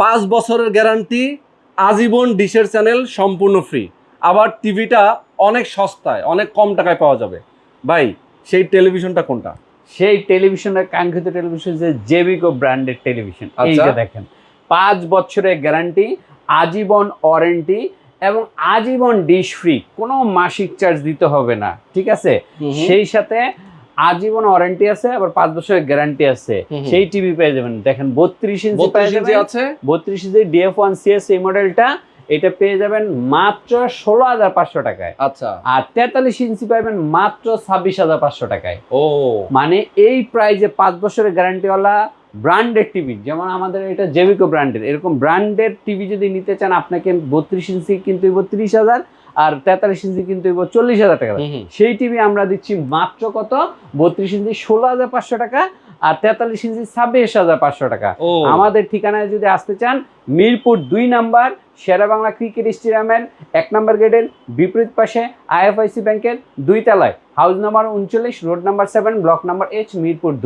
5 বছরের গ্যারান্টি, আজীবন ডিশের চ্যানেল সম্পূর্ণ ফ্রি। আবার টিভিটা অনেক সস্তায়, অনেক কম টাকায় পাওয়া যাবে। ভাই সেই টেলিভিশনটা কোনটা? সেই টেলিভিশনের কাঙ্ক্ষিত টেলিভিশন যে জেবিকো ব্র্যান্ডের টেলিভিশন। এই যে দেখেন 5 বছরের গ্যারান্টি, আজীবন ওয়ারেন্টি এবং আজীবন ডিশ ফ্রি, কোনো মাসিক চার্জ দিতে হবে না, ঠিক আছে? সেই সাথে আজীবন ওয়ারেন্টি আছে, আবার 5 বছরের গ্যারান্টি আছে। সেই টিভি পেয়ে যাবেন। দেখেন 32 ইঞ্চি পেয়ে যাবেন আছে, 32 ইঞ্চি DF1 CS এই মডেলটা, এটা পেয়ে যাবেন মাত্র 16,500 টাকায়। আচ্ছা। আর 43 ইঞ্চি পাবেন মাত্র 26,500 টাকায়। ও মানে এই প্রাইজে 5 বছরের গ্যারান্টিওয়ালা ব্র্যান্ডেড টিভি, যেমন আমাদের এটা জেবিকো ব্র্যান্ডের, এরকম ব্র্যান্ডেড টিভি যদি নিতে চান আপনাকে 32 ইঞ্চি কিন্তু 30,000 আর 43 ইঞ্চি কিন্তু 40,000 টাকা। সেই টিভি আমরা দিচ্ছি মাত্র কত? 32 ইঞ্চি 16,500 টাকা আর 43 ইঞ্চি 26,500 টাকা। আমাদের ঠিকানায় যদি আসতে চান, মিরপুর 2 নাম্বার শেরে বাংলা ক্রিকেট স্টেডিয়ামের 1 নাম্বার গেটের বিপরীত পাশে IFIC ব্যাংকের 2 তলায়, house number 39, road number 7, block number H, Mirpur 2।